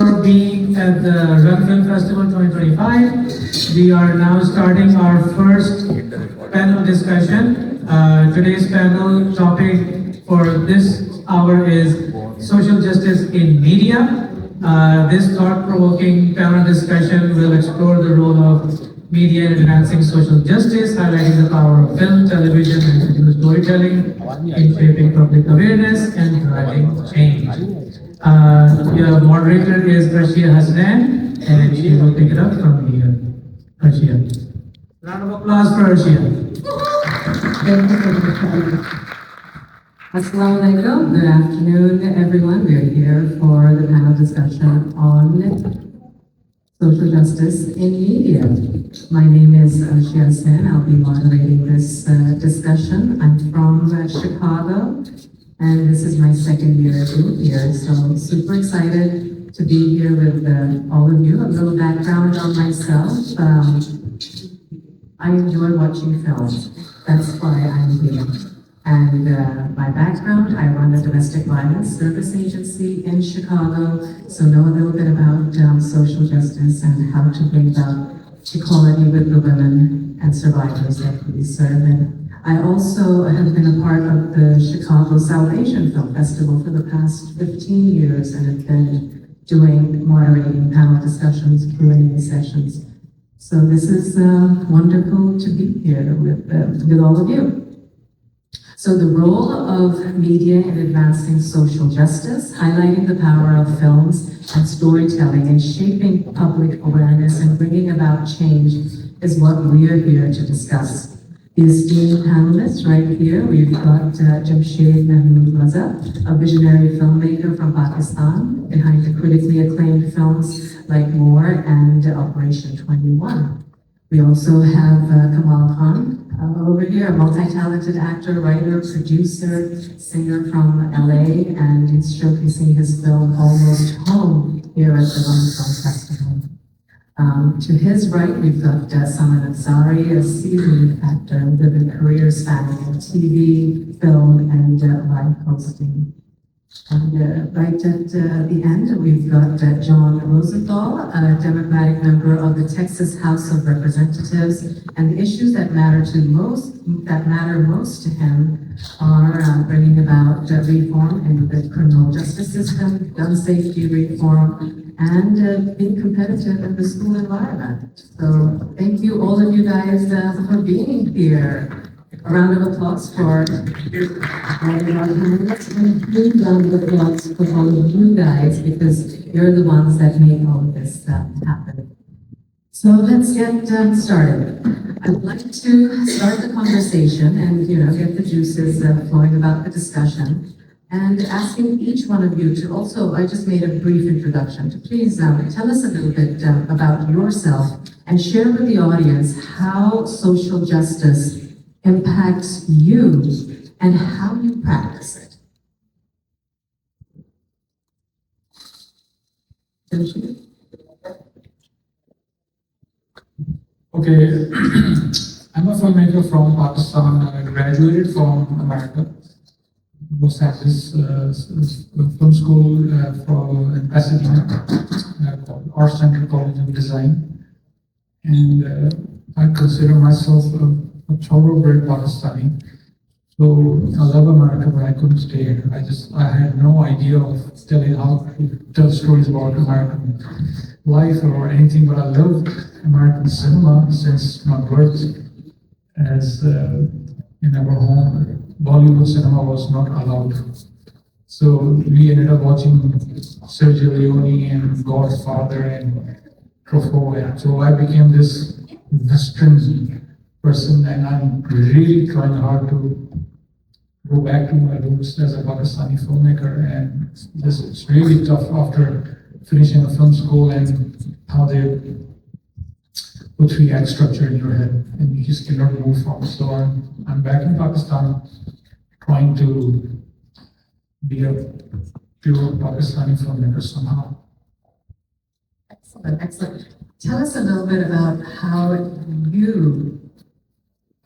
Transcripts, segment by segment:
For being at the Rosenthal Festival 2025. We are now starting our first panel discussion. Today's panel topic for this hour is social justice in media. This thought-provoking panel discussion will explore the role of media in advancing social justice, highlighting the power of film, television, and digital storytelling in shaping public awareness and driving change. Your moderator is Arshia Hasnain, and she will pick it up from here. Arshia. Round of applause for Arshia. Assalamu alaikum. Good afternoon, everyone. We're here for the panel discussion on social justice in media. My name is Arshia Hasnain. I'll be moderating this discussion. I'm from Chicago, and this is my second year being here, so super excited to be here with all of you. A little background on myself. I enjoy watching films. That's why I'm here. And my background, I run a domestic violence service agency in Chicago, so know a little bit about social justice and how to bring about equality with the women and survivors that we serve. And I also have been a part of the Chicago South Asian Film Festival for the past 15 years and have been doing moderating panel discussions, Q&A sessions. So this is wonderful to be here with all of you. So the role of media in advancing social justice, highlighting the power of films and storytelling and shaping public awareness and bringing about change is what we are here to discuss. The esteemed panelists right here, we've got Jamshid Mahmood, a visionary filmmaker from Pakistan, behind the critically acclaimed films like More and Operation 21. We also have Kamal over here, a multi-talented actor, writer, producer, singer from LA, and he's showcasing his film Almost Home here at the Rosenthal Festival. To his right, we've got Saman Ansari, a seasoned actor with a career spanning TV, film, and live hosting. And right at the end, we've got John Rosenthal, a Democratic member of the Texas House of Representatives, and the issues that matter most to him are bringing about reform in the criminal justice system, gun safety reform, and being competitive in the school environment. So thank you, all of you guys, for being here. A round of applause for all of our panelists, and a big round of applause for all of you guys, because you're the ones that make all of this happen. So let's get started. I'd like to start the conversation and get the juices flowing about the discussion, and asking each one of you to also, I just made a brief introduction, to please tell us a little bit about yourself and share with the audience how social justice impacts you and how you practice it. Okay, I'm a filmmaker from Pakistan. I graduated from America, Los Angeles film school in Pasadena called Rosenthal College of Design, and I consider myself a thoroughbred Pakistani. So I love America, but I couldn't stay here. I had no idea of how to tell stories about American life or anything, but I loved American cinema since my birth. As in our home, Bollywood cinema was not allowed. So we ended up watching Sergio Leone and Godfather and Truffaut, and so I became this Western person, and I'm really trying hard to go back to my roots as a Pakistani filmmaker. And it's really tough after finishing a film school and how they put 3-act structure in your head and you just cannot move from. So I'm back in Pakistan trying to be a pure Pakistani filmmaker somehow. Excellent, excellent. Tell us a little bit about how you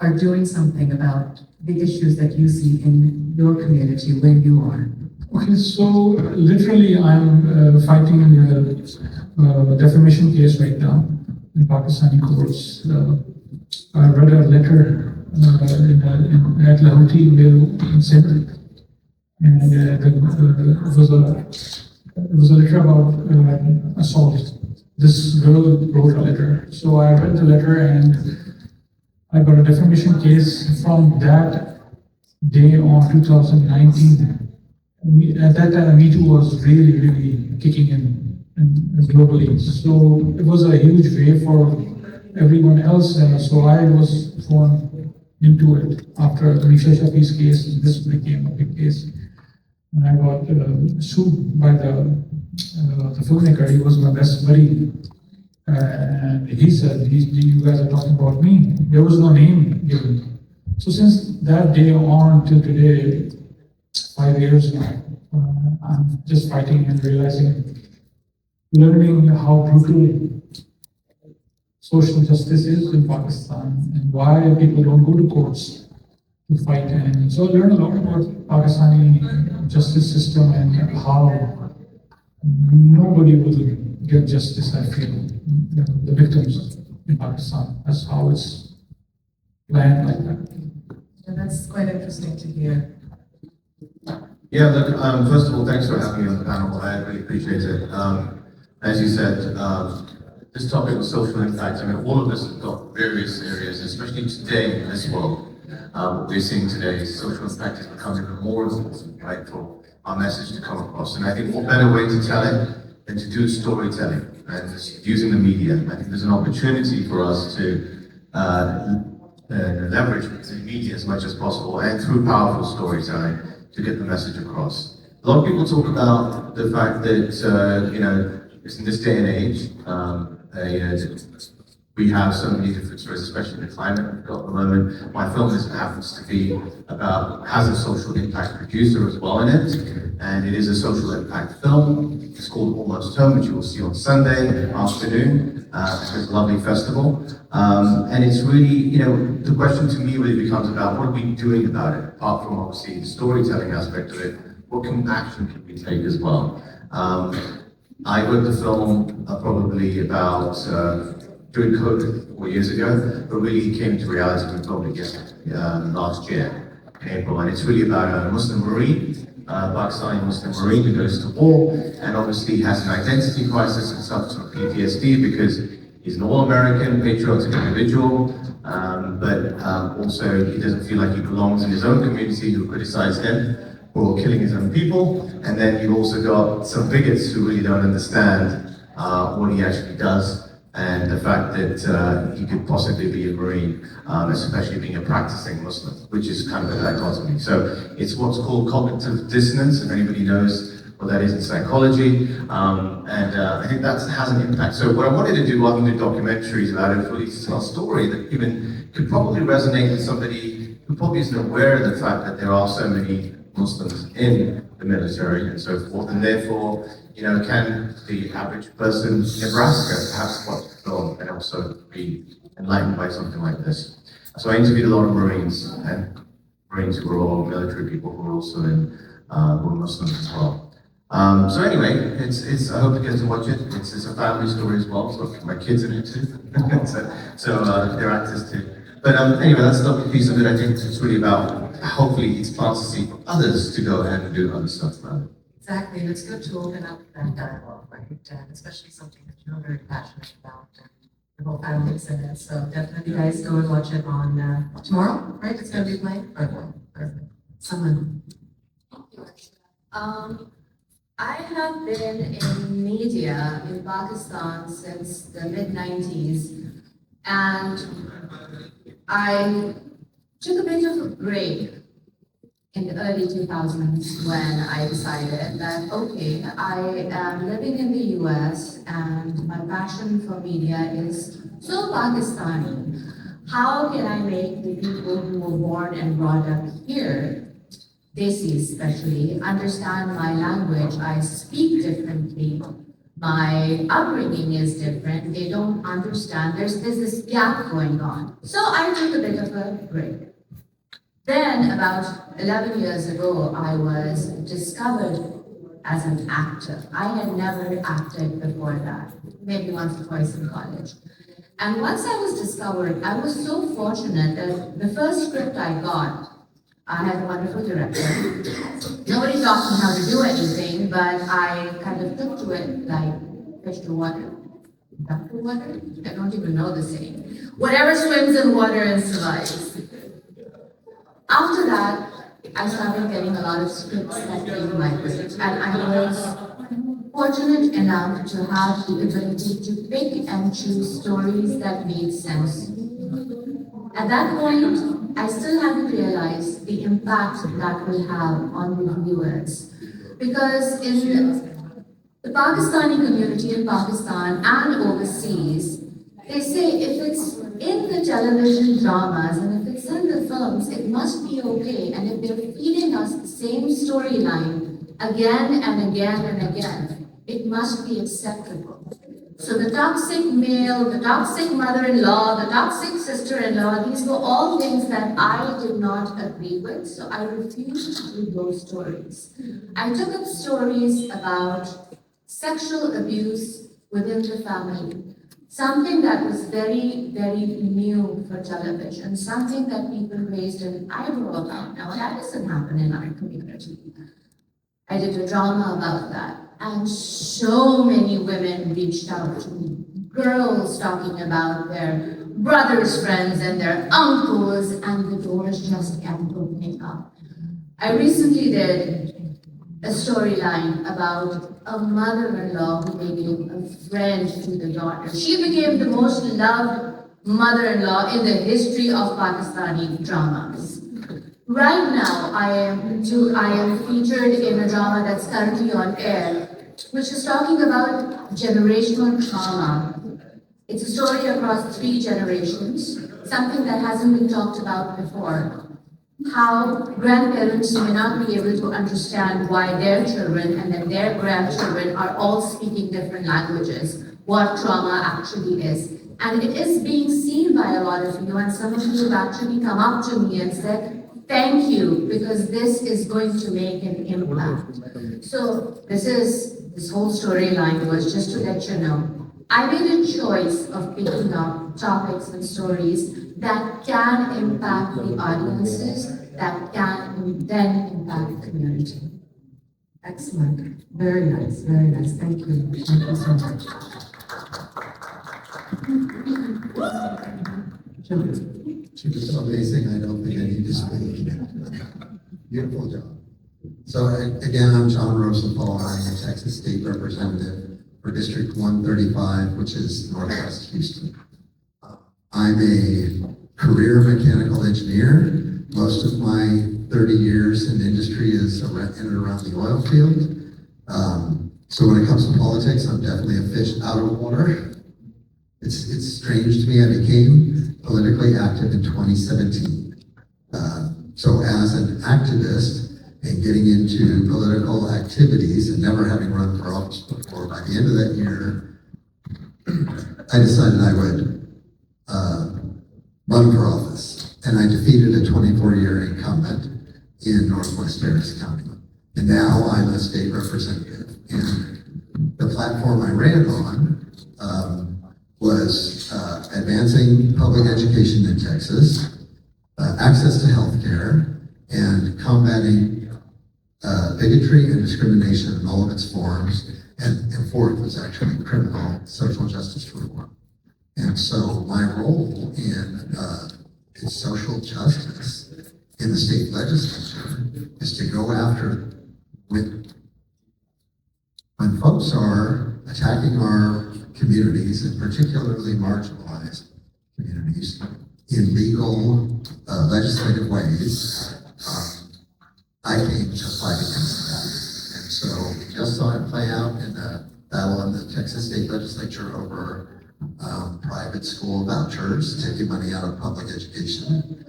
are doing something about the issues that you see in your community where you are. Okay, so literally I'm fighting a defamation case right now in Pakistani courts. I read a letter at Lahoti in Sindh, and it was a letter about assault. This girl wrote a letter. So I read the letter and I got a defamation case from that day on 2019. At that time, Me Too was really kicking in globally. So it was a huge wave for everyone else. So I was thrown into it after Misha Shafi's case. This became a big case, and I got sued by the filmmaker. He was my best buddy, and he said, "You guys are talking about me." There was no name given. So since that day on till today, 5 years now, I'm just fighting and realizing, learning how brutal social justice is in Pakistan and why people don't go to courts to fight. And so I learned a lot about Pakistani justice system and how nobody will get justice, I feel, the victims in Pakistan. That's how it's planned like that. Yeah, that's quite interesting to hear. Yeah, look, first of all, thanks for having me on the panel. I really appreciate it. As you said, this topic of social impact, I mean, all of us have got various areas, especially today in this world. What we're seeing today, social impact is becoming even more important, right, for our message to come across. And I think what better way to tell it than to do storytelling and using the media. I think there's an opportunity for us to leverage the media as much as possible and through powerful storytelling to get the message across. A lot of people talk about the fact that, you know, in this day and age, we have so many different stories, especially the climate we've got at the moment. My film happens to be about, has a social impact producer as well in it, and it is a social impact film. It's called Almost Home, which you will see on Sunday afternoon. It's a lovely festival. And it's really, you know, the question to me really becomes about what are we doing about it, apart from obviously the storytelling aspect of it, what action can we take as well? I wrote the film probably about during COVID 4 years ago, but really came to reality when COVID again last year in April. And it's really about a Muslim Marine, Pakistani Muslim Marine who goes to war and obviously has an identity crisis and suffers from PTSD because he's an all-American, patriotic individual, but also he doesn't feel like he belongs in his own community who criticize him for killing his own people. And then you've also got some bigots who really don't understand what he actually does and the fact that he could possibly be a Marine, especially being a practicing Muslim, which is kind of a dichotomy. So it's what's called cognitive dissonance, if anybody knows what that is in psychology, I think that has an impact. So what I wanted to do rather than do documentaries about it was really to tell a story that even could probably resonate with somebody who probably isn't aware of the fact that there are so many Muslims in the military and so forth, and therefore, you know, can the average person in Nebraska perhaps watch the film and also be enlightened by something like this? So I interviewed a lot of Marines and Marines who were all military people who were also in, who were Muslims as well. So anyway, it's I hope you get to watch it. It's a family story as well, so my kids in it too. so they're actors too. But anyway, that's the lovely piece of it. I think it's really about, hopefully it plants a seed for others to go ahead and do other stuff about it. Exactly, and it's good to open up that dialogue, right? And especially something that you're very passionate about, and the whole family's in it. So definitely, guys, go and watch it on tomorrow, right? It's going to be playing. Perfect. Saman. I have been in media in Pakistan since the mid-90s, and I took a bit of a break in the early 2000s when I decided that, okay, I am living in the US and my passion for media is so Pakistani. How can I make the people who were born and brought up here, Desi especially, understand my language? I speak differently. My upbringing is different. They don't understand. There's this gap going on. So I took a bit of a break. Then about 11 years ago, I was discovered as an actor. I had never acted before that, maybe once or twice in college. And once I was discovered, I was so fortunate that the first script I got, I had a wonderful director. Nobody taught me how to do anything, but I kind of took to it like fish to water, duck to water. I don't even know the saying. Whatever swims in water and survives. After that, I started getting a lot of scripts that came my way, and I was fortunate enough to have the ability to pick and choose stories that made sense. At that point, I still haven't realized the impact that will have on the viewers. Because in the Pakistani community in Pakistan and overseas, they say if it's in the television dramas and if it's in the films, it must be okay. And if they're feeding us the same storyline again and again and again, it must be acceptable. So the toxic male, the toxic mother-in-law, the toxic sister-in-law, these were all things that I did not agree with, so I refused to do those stories. I took up stories about sexual abuse within the family, something that was very, very new for television, something that people raised an eyebrow about. Now, that doesn't happen in our community. I did a drama about that. And so many women reached out to me, girls talking about their brothers' friends and their uncles, and the doors just kept opening up. I recently did a storyline about a mother-in-law who became a friend to the daughter. She became the most loved mother-in-law in the history of Pakistani dramas. Right now, I am featured in a drama that's currently on air, which is talking about generational trauma. It's a story across 3 generations, something that hasn't been talked about before. How grandparents may not be able to understand why their children and then their grandchildren are all speaking different languages, what trauma actually is. And it is being seen by a lot of you, and some of you have actually come up to me and said, thank you, because this is going to make an impact. So this whole storyline was just to let you know, I made a choice of picking up topics and stories that can impact the audiences, that can then impact the community. Excellent. Very nice, very nice. Thank you. Thank you so much. Jami. She was so amazing, I don't think I need to speak. Beautiful job. So again, I'm John Rosenthal. I'm a Texas State Representative for District 135, which is Northwest Houston. I'm a career mechanical engineer. Most of my 30 years in industry is in and around the oil field. So when it comes to politics, I'm definitely a fish out of water. It's strange to me. I became politically active in 2017. So as an activist and getting into political activities and never having run for office before, by the end of that year, I decided I would run for office. And I defeated a 24-year incumbent in Northwest Harris County. And now I'm a state representative. And the platform I ran on was advancing public education in Texas, access to health care, and combating bigotry and discrimination in all of its forms. And fourth was actually criminal social justice reform. And so my role in social justice in the state legislature is to go after when folks are attacking our communities, and particularly marginalized communities, in legal legislative ways. I came to fight against that. And so we just saw it play out in the battle in the Texas State Legislature over private school vouchers, taking money out of public education.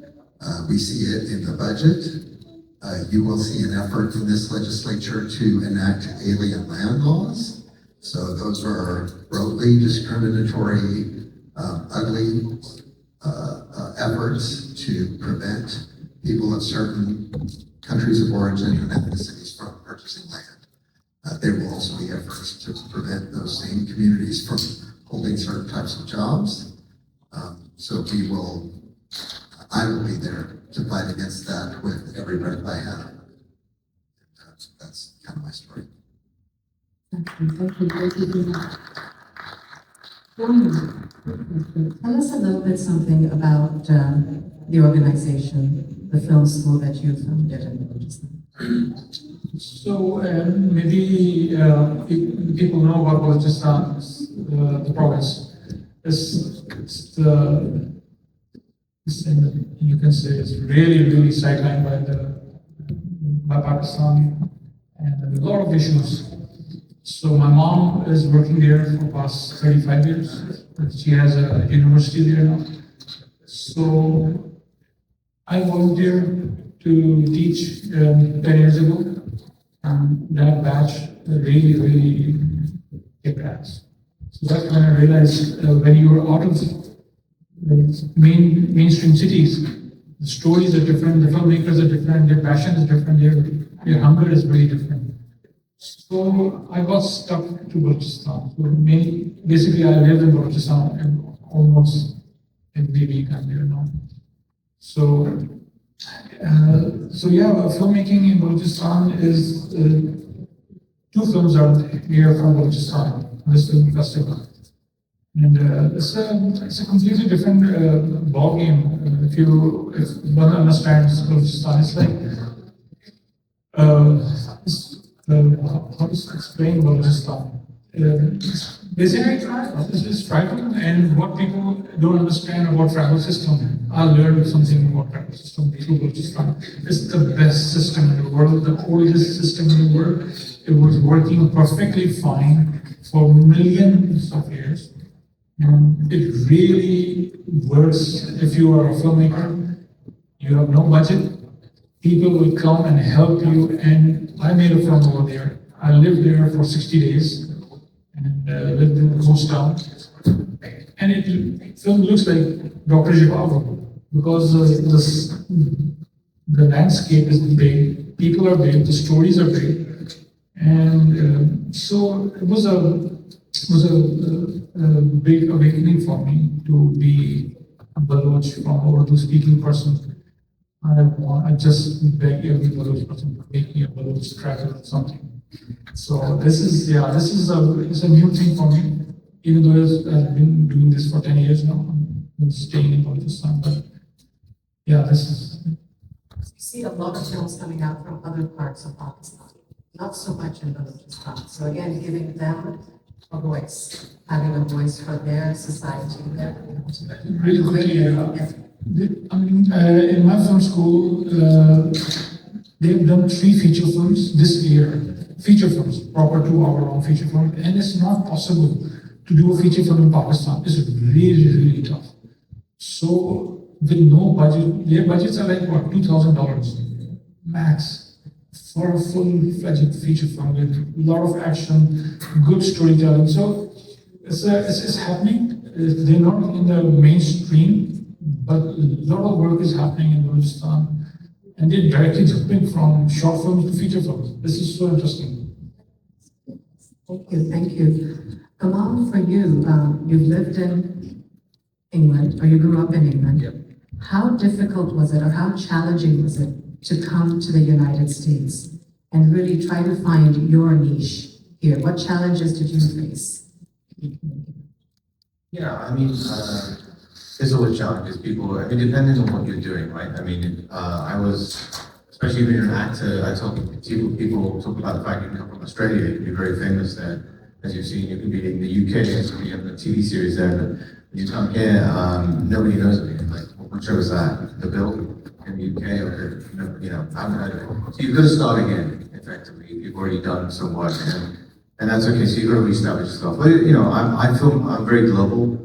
We see it in the budget. You will see an effort in this legislature to enact alien land laws. So those are grossly discriminatory, ugly efforts to prevent people of certain countries of origin and ethnicities from purchasing land. There will also be efforts to prevent those same communities from holding certain types of jobs. So I will be there to fight against that with every breath I have. That's kind of my story. Thank you very much. Tell us a little bit something about the organization, the film school that you founded in Pakistan. So maybe people know about Balochistan, the province. You can say it's really sidelined by Pakistan and a lot of issues. So my mom is working there for the past 35 years. She has a university there now. So I volunteered to teach 10 years ago. And that batch really kicked ass. So that's when I realized when you are out of the mainstream cities, the stories are different, the filmmakers are different, their passion is different, their hunger is very different. So I got stuck to Balochistan. So basically I live in Balochistan and almost every week I'm there now. So filmmaking in Balochistan is, two films are here from Balochistan, this film festival. And it's a completely different ball game. If one understands Balochistan, it's like, how to explain Balochistan? Basically, it's tribal, and what people don't understand about tribal system, I learned something about tribal system through Balochistan. It's the best system in the world, the oldest system in the world. It was working perfectly fine for millions of years. And it really works if you are a filmmaker. You have no budget. People will come and help you. And I made a film over there. I lived there for 60 days. And lived in the coast town. And the film looks like Dr. Zhivago because the landscape is big, people are big, the stories are big. And so it was a big awakening for me to be a Baloch from Urdu speaking person. I just beg every Baloch person to make me a Baloch tracker or something. So this is a new thing for me, even though I've been doing this for 10 years now. I'm staying in Pakistan, but yeah, this is. You see a lot of films coming out from other parts of Pakistan, not so much in Balochistan. So again, giving them a voice, having a voice for their society, their community. Really quickly, in my film school, they've done 3 feature films this year. Feature films, proper 2-hour-long feature film, and it's not possible to do a feature film in Pakistan. It's really tough. So with no budget, their budgets are like what, $2,000 max for a full-fledged feature film with a lot of action, good storytelling. So it's happening. They're not in the mainstream, but a lot of work is happening in Balochistan. And they're directly jumping from short films to feature films. This is so interesting. Thank you. Kamal, for you, you've lived in England, or you grew up in England. Yep. How difficult was it, or how challenging was it to come to the United States and really try to find your niche here? What challenges did you face? Yeah, I mean, there's always challenges. Depending on what you're doing, right? Especially when you're an actor, people talk about the fact you come from Australia, you can be very famous there. As you've seen, you can be in the UK, you can be on a TV series there, but when you come here, nobody knows of you. Like, what show is that? The Bill in the UK, or, I haven't heard of it. So you've got to start again, effectively. You've already done some work, and that's okay, so you've got to reestablish yourself. But, I'm very global.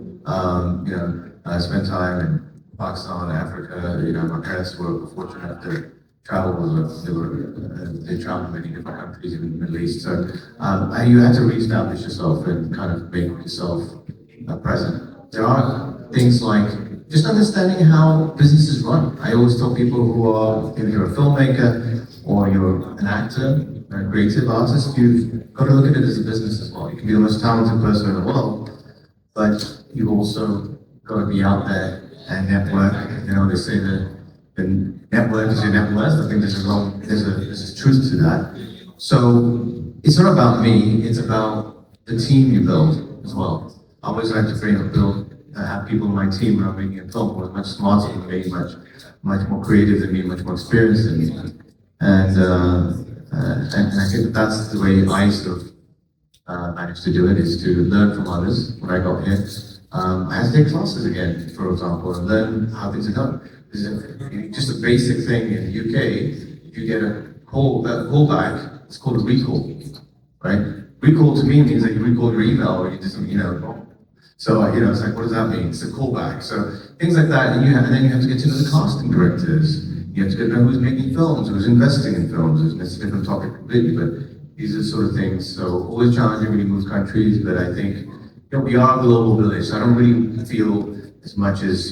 I spent time in Pakistan, Africa. My parents were fortunate to travel. They traveled many different countries in the Middle East. So you had to reestablish yourself and kind of make yourself present. There are things like just understanding how businesses run. I always tell people who are, if you're a filmmaker or you're an actor, a creative artist, you've got to look at it as a business as well. You can be the most talented person in the world, but you've also got to be out there and network. You know, they say that the network is your net worth. I think there's a truth to that. So it's not about me, it's about the team you build as well. I always like to have people in my team when I'm making a film who are much smarter than me, much more creative than me, much more experienced than me. And I think that's the way I sort of managed to do it, is to learn from others. When I got here, I had to take classes again, for example, and learn how things are done. Just a basic thing in the UK, if you get a callback, it's called a recall, right? Recall to me means that you recall your email or you did something, So, it's like, what does that mean? It's a callback. So things like that, and then you have to get to know the casting directors. You have to get to know who's making films, who's investing in films. It's a different topic completely, but these are sort of things. So always challenging when you move countries, but I think we are a global village. So I don't really feel as much as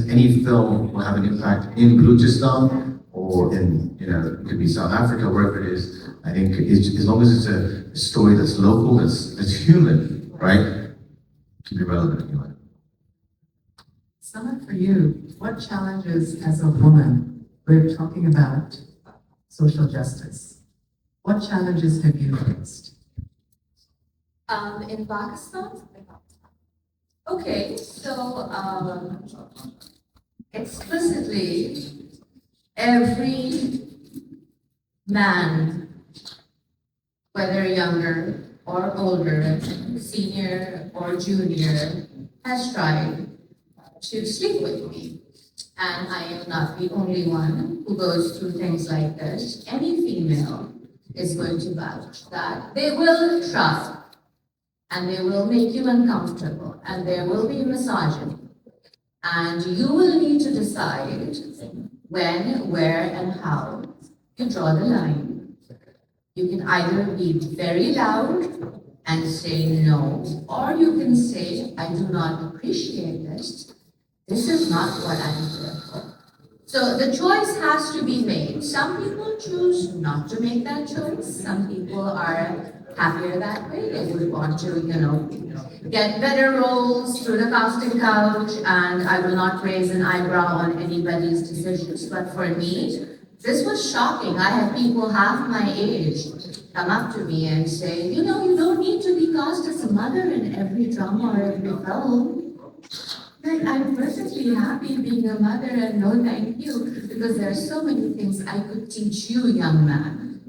any film will have an impact in Balochistan or in it could be South Africa, wherever it is. I think as long as it's a story that's local, that's human, right? Keep it relevant anyway. Saman, for you, what challenges as a woman, we're talking about social justice, what challenges have you faced? In Pakistan? Okay, so explicitly, every man, whether younger or older, senior or junior, has tried to sleep with me. And I am not the only one who goes through things like this. Any female is going to vouch that they will try, and they will make you uncomfortable, and there will be misogyny. And you will need to decide when, where, and how you draw the line. You can either be very loud and say no, or you can say, I do not appreciate this. This is not what I'm here for. So the choice has to be made. Some people choose not to make that choice. Some people are happier that way. They would want to, get better roles through the casting couch, and I will not raise an eyebrow on anybody's decisions. But for me, this was shocking. I had people half my age come up to me and say, you don't need to be cast as a mother in every drama or every film. Like, I'm perfectly happy being a mother, and no thank you, because there are so many things I could teach you, young man.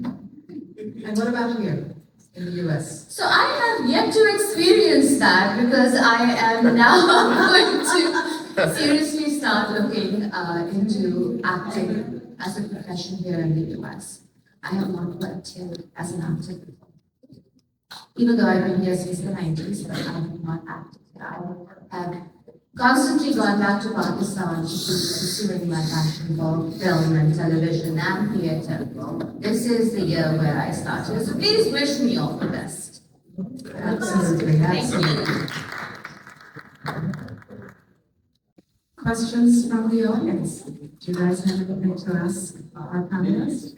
And what about here in the US? So I have yet to experience that, because I am now going to seriously start looking into acting as a profession here in the US. I have not worked here as an actor before. Even though I've been here since the 90s, but I have not acted here. I have constantly gone back to Pakistan to pursuing my passion for film and television and theatre. This is the year where I started, so please wish me all the best. Absolutely, Thank you. Questions from the audience? Do you guys have anything to ask our panelists?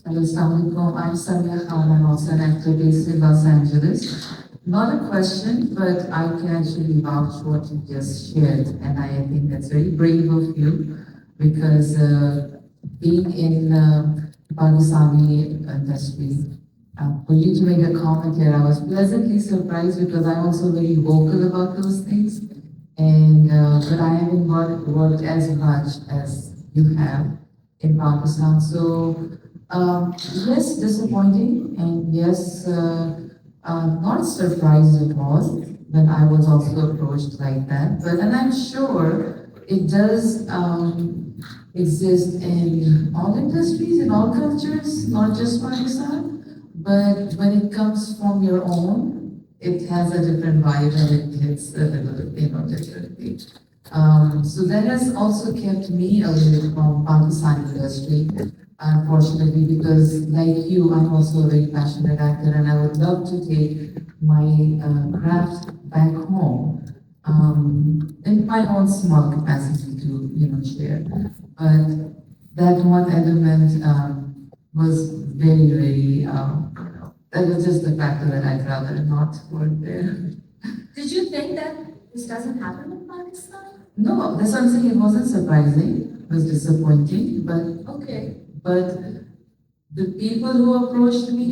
Hello, Assalamualaikum. I'm Samia Khan. I'm also an actor based in Los Angeles. Not a question, but I can actually vouch for what you just shared, and I think that's very brave of you, because being in Pakistani industry, for you to make a comment here, I was pleasantly surprised, because I'm also very vocal about those things, and but I haven't worked as much as you have in Pakistan. So yes, disappointing, and yes, not surprised at all when I was also approached like that. And I'm sure it does exist in all industries, in all cultures, not just Pakistan. But when it comes from your own, it has a different vibe and it hits a little, differently. So that has also kept me away from Pakistani industry, unfortunately, because like you, I'm also a very passionate actor and I would love to take my craft back home in my own small capacity to, share. But that one element was very, very, that was just the factor that I'd rather not work there. Did you think that this doesn't happen in Pakistan? No, that's what I'm saying. It wasn't surprising. It was disappointing, but Okay. but the people who approached me,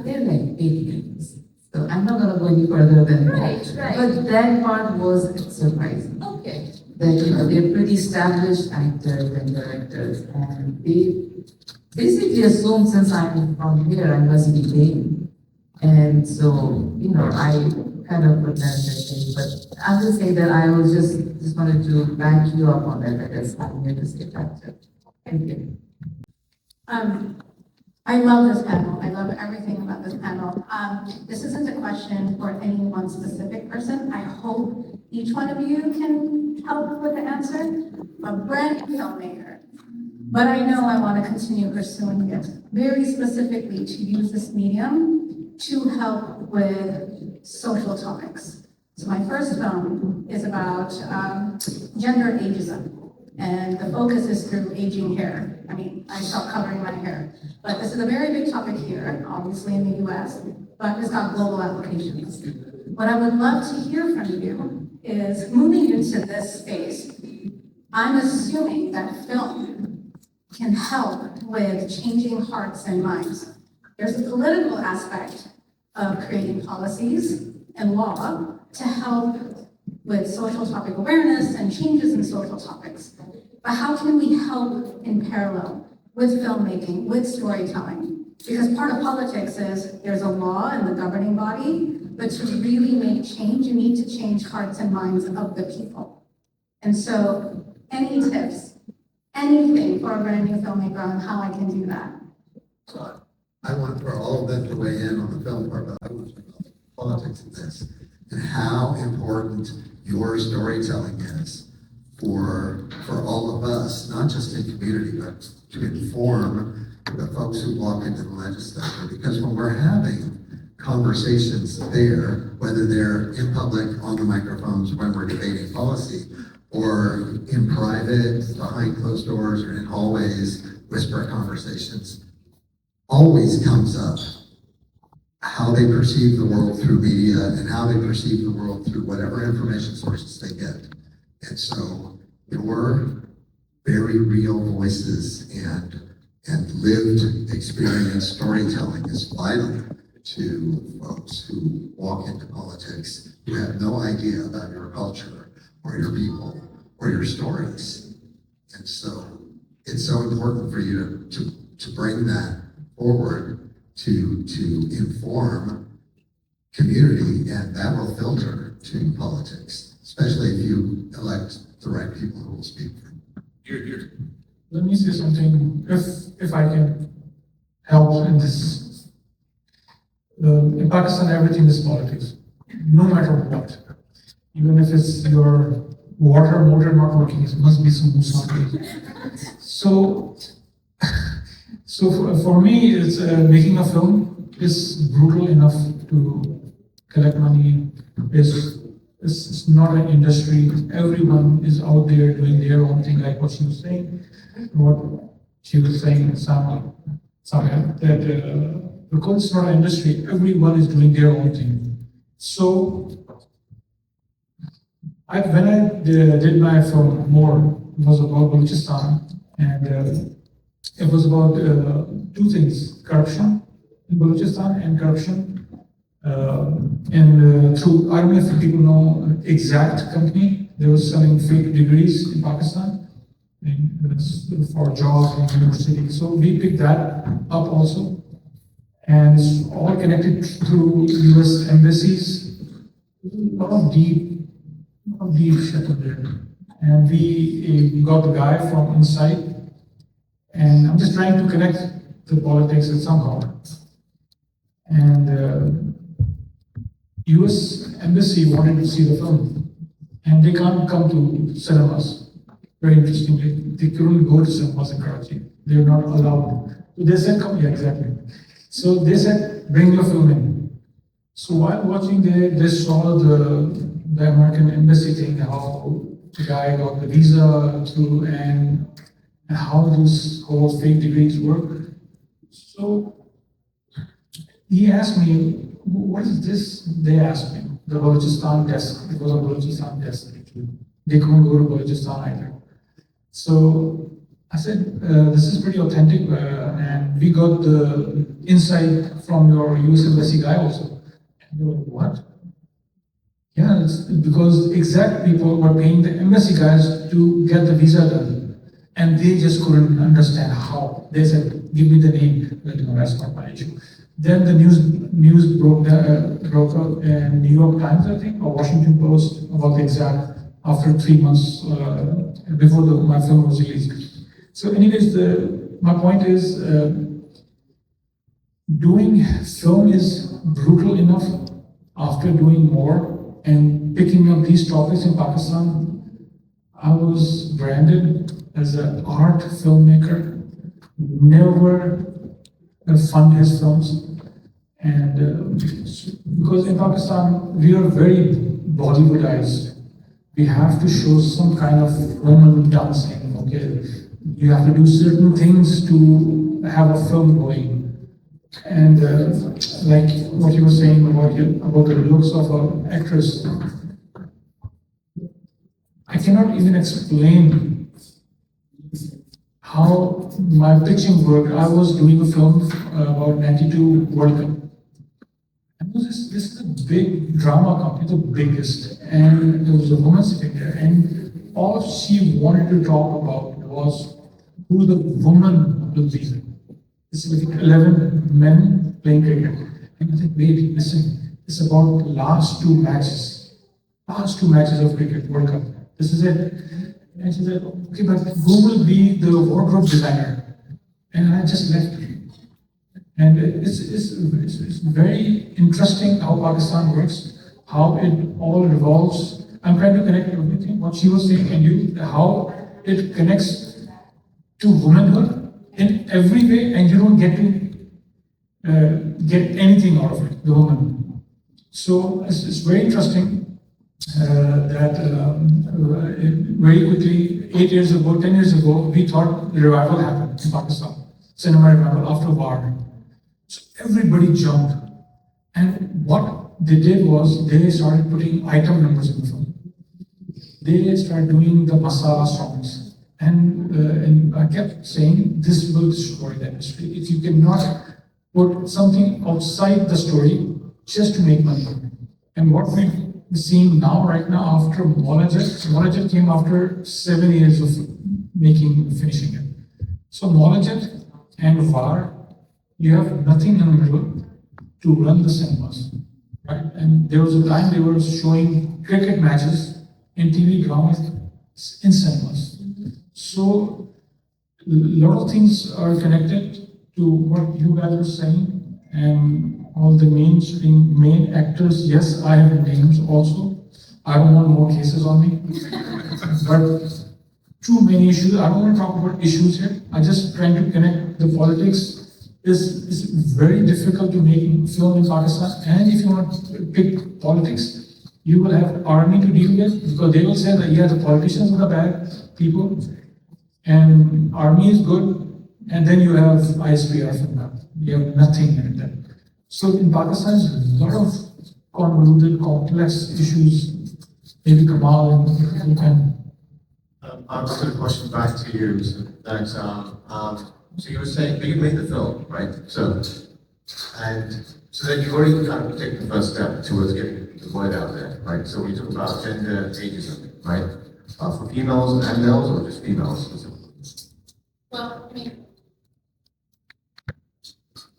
they're like big names. So I'm not gonna go any further than Right, that. right. But that part was surprising. Okay. That they're pretty established actors and directors, and they basically assume since I'm from here, I must be big. And so, I kind of put that in their thing. But I'll just say that I was just wanted to back you up on that. I guess I'm here to say that too. Thank you. I love this panel. I love everything about this panel. This isn't a question for any one specific person. I hope each one of you can help with the answer. I'm a brand new filmmaker, but I know I want to continue pursuing it, very specifically to use this medium to help with social topics. So my first film is about gender ageism. And the focus is through aging hair. I mean, I stopped covering my hair. But this is a very big topic here, obviously in the US, but it's got global applications. What I would love to hear from you is, moving into this space, I'm assuming that film can help with changing hearts and minds. There's a political aspect of creating policies and law to help with social topic awareness and changes in social topics. But how can we help in parallel with filmmaking, with storytelling? Because part of politics is there's a law and the governing body, but to really make change, you need to change hearts and minds of the people. And so, any tips, anything for a brand new filmmaker on how I can do that? So I want for all of them to weigh in on the film part, but I want to talk about the politics of this and how important your storytelling is for all of us, not just in community, but to inform the folks who walk into the legislature. Because when we're having conversations there, whether they're in public, on the microphones, when we're debating policy, or in private, behind closed doors, or in hallways, whisper conversations, always comes up how they perceive the world through media and how they perceive the world through whatever information sources they get. And so your very real voices and lived experience storytelling is vital to folks who walk into politics who have no idea about your culture or your people or your stories. And so it's so important for you to bring that forward to inform community, and that will filter to politics, especially if you elect the right people who will speak for you. Let me say something, if I can help in this. In Pakistan, everything is politics, no matter what. Even if it's your water motor not working, it must be some Muslim. So for me, it's making a film is brutal enough to collect money. It's not an industry. Everyone is out there doing their own thing, like what she was saying. What she was saying, Saman, that because it's not an industry, everyone is doing their own thing. So when I did my film, More, it was about Balochistan, and it was about two things: corruption in Balochistan and corruption through army. If people know Exact company, they were selling fake degrees in Pakistan for jobs in university. So we picked that up also, and it's all connected through U.S. embassies. A lot of deep shit up there, and we got the guy from inside. And I'm just trying to connect the politics somehow. And US Embassy wanted to see the film, and they can't come to cinemas. Very interestingly, they couldn't go to cinemas in Karachi. They were not allowed. So they said, come here, exactly. So they said, bring your film in. So while watching, they saw the American embassy thing, how the guy got the visa through, and how this whole fake degrees work. So he asked me, what is this? They asked me. The Balochistan desk. It was a Balochistan desk. They couldn't go to Balochistan either. So I said, this is pretty authentic, and we got the insight from your US Embassy guy also. And they were like, what? Yeah, it's because exact people were paying the embassy guys to get the visa done. And they just couldn't understand how. They said, give me the name. Well, no, that's not my issue. Then the news broke out in New York Times, I think, or Washington Post about the exact after 3 months before my film was released. So, anyways, my point is doing film is brutal enough. After doing more and picking up these topics in Pakistan, I was branded as an art filmmaker. Never fund his films. And because in Pakistan, we are very Bollywoodized. We have to show some kind of woman dancing, okay? You have to do certain things to have a film going. And like what you were saying about the looks of an actress, I cannot even explain how my pitching worked. I was doing a film about 92 World Cup. And this is a big drama company, the biggest. And there was a woman sitting there, and all she wanted to talk about was who the woman will be. This is like 11 men playing cricket. And I said, wait, listen, it's about the last two matches of cricket, World Cup. This is it. And she said, okay, but who will be the wardrobe designer? And I just left. And it's very interesting how Pakistan works, how it all revolves. I'm trying to connect everything, what she was saying, and how it connects to womanhood in every way, and you don't get to get anything out of it, the woman. So it's very interesting that very quickly, 8 years ago, 10 years ago, we thought the revival happened in Pakistan, cinema revival after war. So everybody jumped. And what they did was they started putting item numbers in the film. They started doing the masala songs. And I kept saying, this will destroy the industry. If you cannot put something outside the story just to make money. And what we're seeing now, right now, after Mollajet came after 7 years of finishing it. So Mollajet and VAR, you have nothing in the middle to run the cinemas, right? And there was a time they were showing cricket matches in TV dramas in cinemas. So a lot of things are connected to what you guys were saying, and all the main actors. Yes, I have names also. I don't want more cases on me, but too many issues. I don't want to talk about issues here. I just trying to connect the politics. Is very difficult to make film in Pakistan, and if you want to pick politics, you will have army to deal with, because they will say that yeah, the politicians are the bad people, and army is good, and then you have ISPR from that. You have nothing in that. So in Pakistan, there's a lot of convoluted, complex issues. Maybe Kamal and you can. I've got a question back to you. So you were saying, but you made the film, right? So then you've already kind of taken the first step towards getting the word out there, right? So we talk about gender ageism, right? For females and males, or just females? Well, I mean,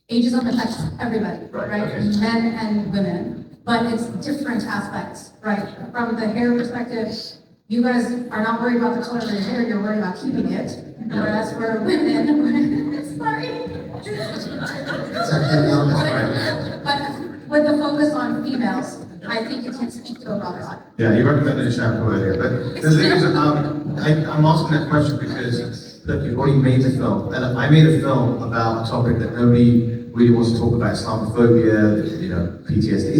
ageism affects everybody, right? Okay. Men and women, but it's different aspects, right? From the hair perspective, you guys are not worried about the color of your hair, you're worried about keeping it. Whereas for women, sorry. It's actually not But with the focus on females, I think you can speak to about that. Yeah, you recommended a shampoo earlier, but the thing is, I'm asking that question because, look, you've already made the film, and I made a film about a topic that nobody really wants to talk about, Islamophobia, you know, PTSD.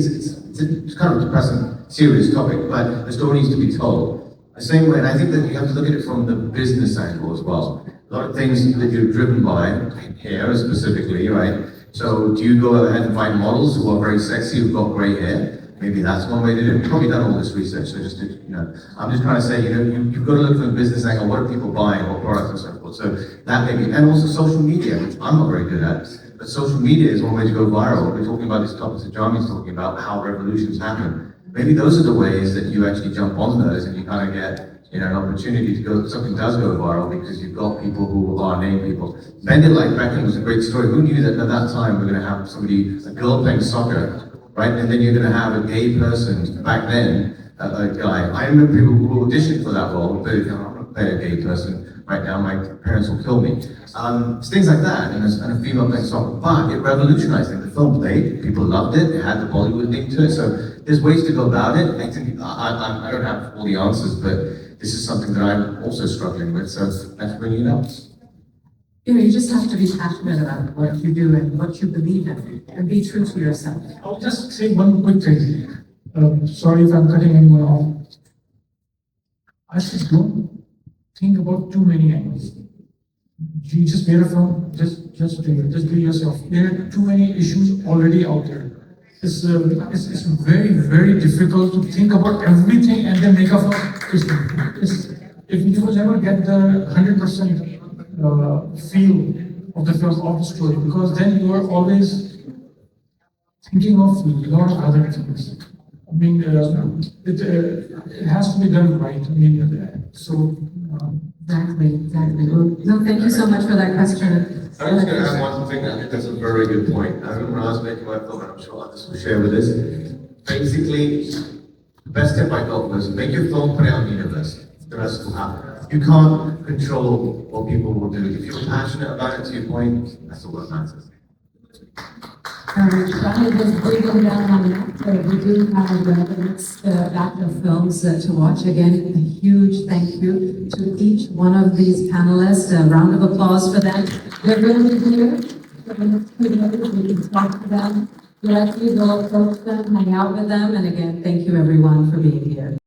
It's kind of a depressing, serious topic, but the story needs to be told. The same way, and I think that you have to look at it from the business angle as well. A lot of things that you're driven by, hair specifically, right? So do you go ahead and find models who are very sexy, who've got great hair? Maybe that's one way to do it. You've probably done all this research, so just, I'm just trying to say, you've got to look from the business angle, what are people buying, what products and so forth. So that may be, and also social media, which I'm not very good at, but social media is one way to go viral. We're talking about these topics that Jami's talking about, how revolutions happen. Maybe those are the ways that you actually jump on those and you kind of get, an opportunity to go, something does go viral because you've got people who are name people. Bend It Like Beckham was a great story. Who knew that at that time we're going to have a girl playing soccer, right? And then you're going to have a gay person back then, a guy. I remember people who auditioned for that role, but I'm not going to play a gay person right now, my parents will kill me. It's things like that, and a female playing soccer. But it revolutionized it. The film played, people loved it, it had the Bollywood thing to it, so there's ways to go about it. I don't have all the answers, but this is something that I'm also struggling with, so thanks for bringing it up. You just have to be passionate about what you do and what you believe in, and be true to yourself. I'll just say one quick thing. Sorry if I'm cutting anyone off. I just don't think about too many angles. You just made a film, just do yourself. There are too many issues already out there. It's very, very difficult to think about everything and then make a film. If you will never get the 100% feel of the film, of the story, because then you are always thinking of a lot of other things. I mean, it has to be done right. I mean, so. Exactly. Well, no, thank you so much for that question. I'm just going to add one thing. I think that's a very good point. I remember when I was making my film, and I'm sure others will share with this. Basically, the best tip I got was make your film, put it on the universe. The rest will happen. You can't control what people will do. If you're passionate about it, to your point, that's all that matters. Shahid was breathing down on that. We do have the next batch of films to watch. Again, a huge thank you to each one of these panelists. A round of applause for them. They're going to be here. So we can talk to them directly, go approach them, hang out with them. And again, thank you everyone for being here.